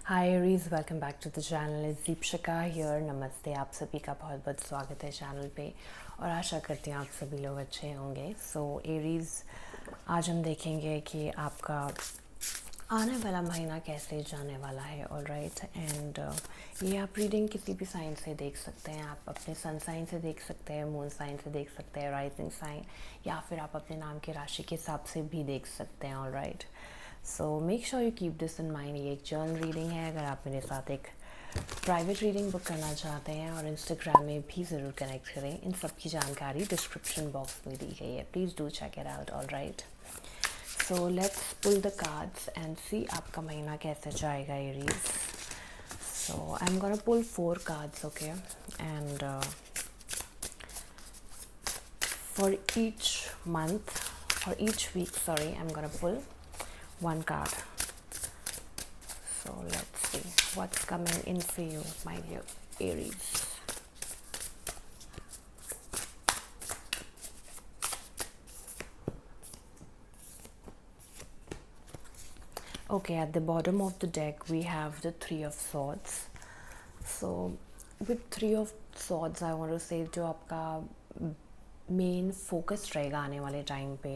Hi Aries, welcome back to the channel. Is Deepshika here. नमस्ते, आप सभी का बहुत बहुत स्वागत है चैनल पे और आशा करती हूँ आप सभी लोग अच्छे होंगे। सो एरीज, आज हम देखेंगे कि आपका आने वाला महीना कैसे जाने वाला है। ऑलराइट, एंड ये आप रीडिंग किसी भी साइन से देख सकते हैं। आप अपने सन साइन से देख सकते हैं, मून साइन से देख सकते हैं, राइजिंग साइन, या फिर आप अपने नाम की राशि के हिसाब से भी देख सकते हैं। Alright, so make sure you keep this in mind. ये एक जर्नल रीडिंग है। अगर आप मेरे साथ एक प्राइवेट रीडिंग बुक करना चाहते हैं और इंस्टाग्राम में भी ज़रूर कनेक्ट करें। इन सब की जानकारी डिस्क्रिप्शन बॉक्स में दी गई है, please do check it out. Alright, so let's pull the cards and see आपका महीना कैसे जाएगा Aries. So I am gonna pull 4 cards, okay, and for each month or each week, sorry, I'm gonna pull one card. So let's see what's coming in for you, my dear Aries. Okay, at the bottom of the deck we have the Three of Swords. So with Three of Swords I want to say जो आपका main focus रहेगा आने वाले time पे,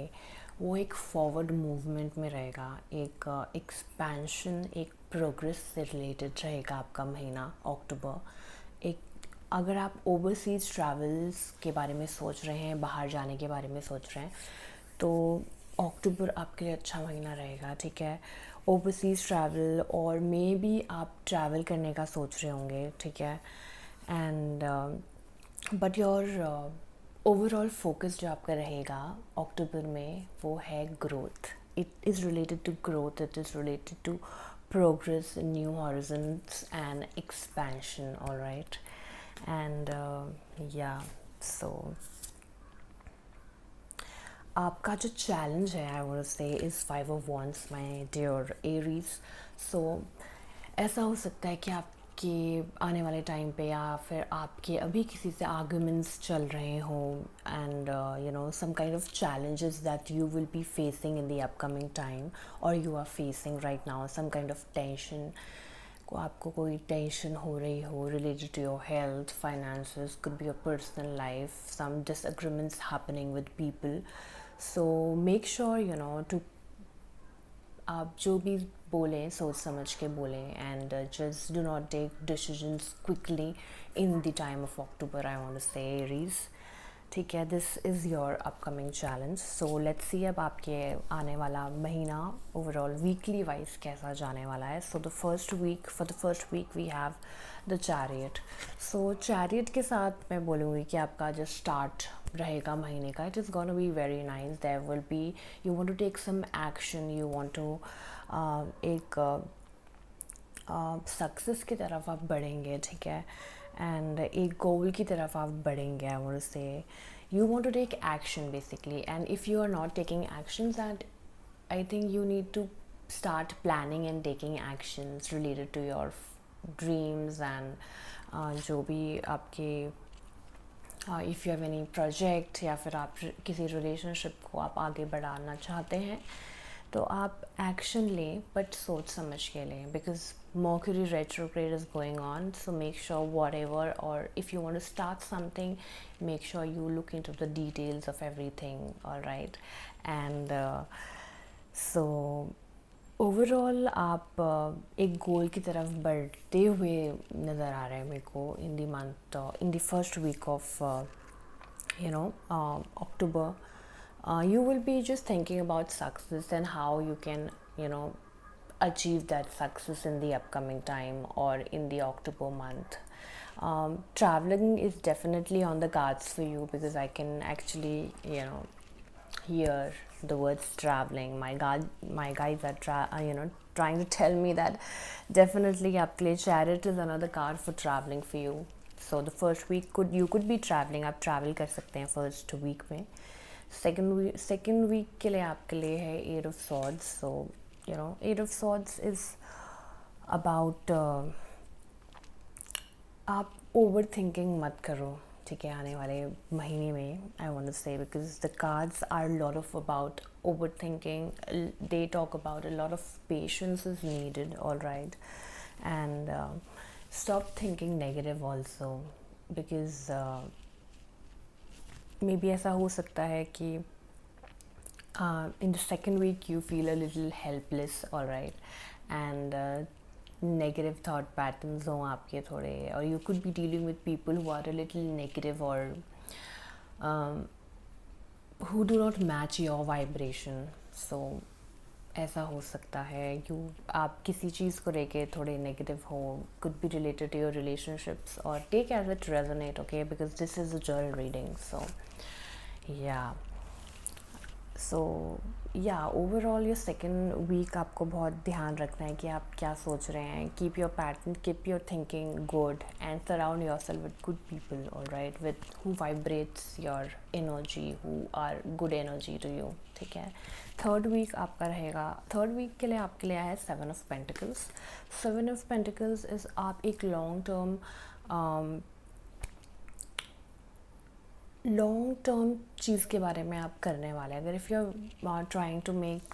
वो एक forward movement में रहेगा, एक एक्सपेंशन, एक प्रोग्रेस से रिलेटेड रहेगा आपका महीना अक्टूबर। एक अगर आप ओवरसीज़ ट्रैवल्स के बारे में सोच रहे हैं, बाहर जाने के बारे में सोच रहे हैं, तो अक्टूबर आपके लिए अच्छा महीना रहेगा। ठीक है, ओवरसीज़ ट्रैवल और मे बी आप ट्रैवल करने का सोच रहे होंगे। ठीक है, and but your overall focus जो आपका रहेगा अक्टूबर में वो है growth. It is related to growth, it is related to progress, new horizons and expansion. Alright, and yeah so आपका जो चैलेंज है, I want to say, is 5 of Wands, my dear Aries. So ऐसा हो सकता है कि आपके आने वाले टाइम पे या फिर आपके अभी किसी से आर्ग्यूमेंट्स चल रहे हों, and you know some kind of challenges that you will be facing in the upcoming time, और you are facing right now some kind of tension. को आपको कोई टेंशन हो रही हो related to your health, finances, could be your personal life, some disagreements happening with people. So make sure you know to, आप जो भी बोलें सोच समझ के बोलें, and just do not take decisions quickly in the time of October, I want to say Aries. ठीक है, this is your upcoming challenge. So let's see अब आपके आने वाला महीना ओवरऑल वीकली वाइज कैसा जाने वाला है। So the first week, for the first week we have the chariot. So chariot के साथ मैं बोलूँगी कि आपका जो स्टार्ट रहेगा महीने का, it is gonna be very nice. There will be, you want to take some action, you want to एक सक्सेस की तरफ आप बढ़ेंगे। ठीक है, एंड एक गोल की तरफ आप बढ़ेंगे। I want to say you want to take action basically, and if you are not taking actions, and I think you need to start planning and taking actions related to your dreams and जो भी आपके if you have any project, या फिर आप किसी relationship को आप आगे बढ़ाना चाहते हैं, तो आप एक्शन लें, बट सोच समझ के लें, because Mercury retrograde is going on. So make sure whatever, or if you want to start something, make sure you look into the details of everything. All right, and so overall आप एक गोल की तरफ बढ़ते हुए नज़र आ रहे हैं मेरे को in the month, in the first week of you know October. You will be just thinking about success and how you can, you know, achieve that success in the upcoming time or in the October month. Traveling is definitely on the cards for you, because I can actually, you know, hear the words traveling. My guys are you know, trying to tell me that definitely आपके लिए chariot is another card for traveling for you. So the first week you could be traveling, आप travel कर सकते हैं first week में। second week के लिए आपके लिए है Eight of Swords. So you know, Eight of Swords is about आप ओवर थिंकिंग मत करो। ठीक है, आने वाले महीने में, I want to say, because the cards are lot of about overthinking, they talk about a lot of patience is needed. All right, and stop thinking negative also, because maybe ऐसा हो सकता है कि in the second week you feel a little helpless, all right, and negative thought patterns हो आपके थोड़े, or you could be dealing with people who are a little negative, or who do not match your vibration. So ऐसा हो सकता है कि आप किसी चीज़ को लेके थोड़े नेगेटिव हो, could be related to your relationships, or take as it resonate, okay, because this is a journal reading. So yeah, overall ये सेकेंड वीक आपको बहुत ध्यान रखना है कि आप क्या सोच रहे हैं. Keep your pattern, keep your thinking good, and surround yourself with good people, all right, with who vibrates your energy, who are good energy to you. ठीक है. थर्ड वीक आपका रहेगा, थर्ड वीक के लिए आपके लिए आया है 7 of pentacles. 7 of pentacles is आप एक लॉन्ग टर्म चीज़ के बारे में आप करने वाले हैं. अगर if you are trying to make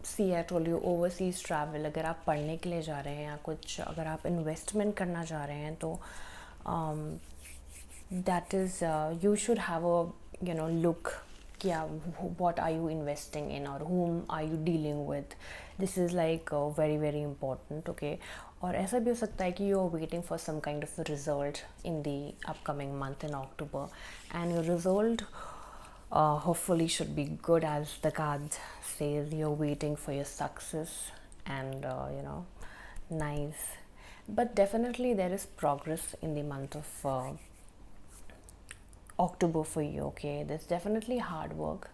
see I told you overseas travel, अगर आप पढ़ने के लिए जा रहे हैं या कुछ अगर आप इन्वेस्टमेंट करना चाह रहे हैं, तो that is you should have a look क्या, what are you investing in, or whom are you dealing with. This is like very very important, okay. और ऐसा भी हो सकता है कि you are waiting for some kind of a result in the upcoming month in October, and your result hopefully should be good, as the card says. You're waiting for your success, and nice. But definitely there is progress in the month of October for you, okay. There's definitely hard work,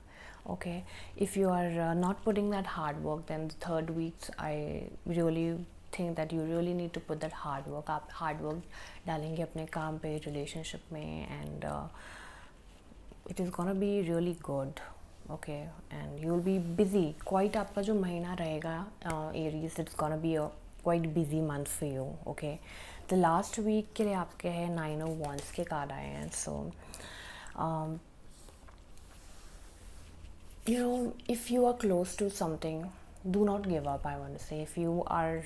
okay. If you are not putting that hard work, then the third week I really think that you really need to put that hard work. आप hard work डालेंगे अपने काम पे, relationship में, and it is gonna be really good, okay. And you will be busy. Quite आपका जो महीना रहेगा Aries, it's gonna be a quite busy month for you, okay. The last week के लिए आपके है 9 of Wands के कार्ड आए हैं. So if you are close to something, do not give up. I want to say, if you are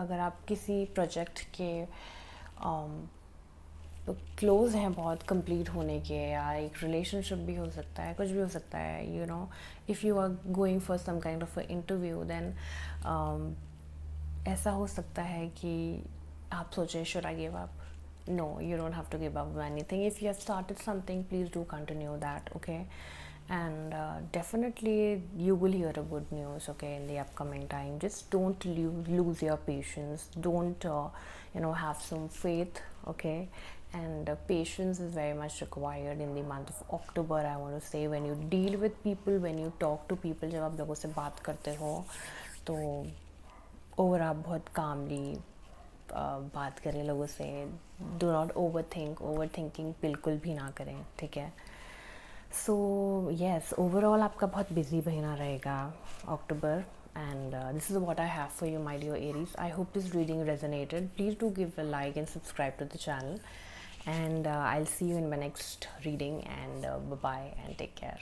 अगर आप किसी प्रोजेक्ट के क्लोज हैं बहुत कंप्लीट होने के, या एक रिलेशनशिप भी हो सकता है, कुछ भी हो सकता है, if you are going for some kind of interview, then ऐसा हो सकता है कि आप सोचें, should I give up? No, you don't have to give up on anything. If you have started something, please do continue that, okay. And definitely you will hear a good news, okay, in the upcoming time. Just don't lose your patience. Don't have some faith, okay. And patience is very much required in the month of October, I want to say. When you deal with people, when you talk to people, जब आप लोगों से बात करते हो, तो over आप बहुत calmly बात करें लोगों से. डू नॉट ओवर थिंकिंग बिल्कुल भी ना करें, ठीक है. सो येस, ओवरऑल आपका बहुत बिजी महीना रहेगा अक्टूबर, and this is what I have for you, my dear Aries. I hope this reading resonated. Please do give a like and subscribe to the channel, and I'll see you in my next reading, and bye bye and take care.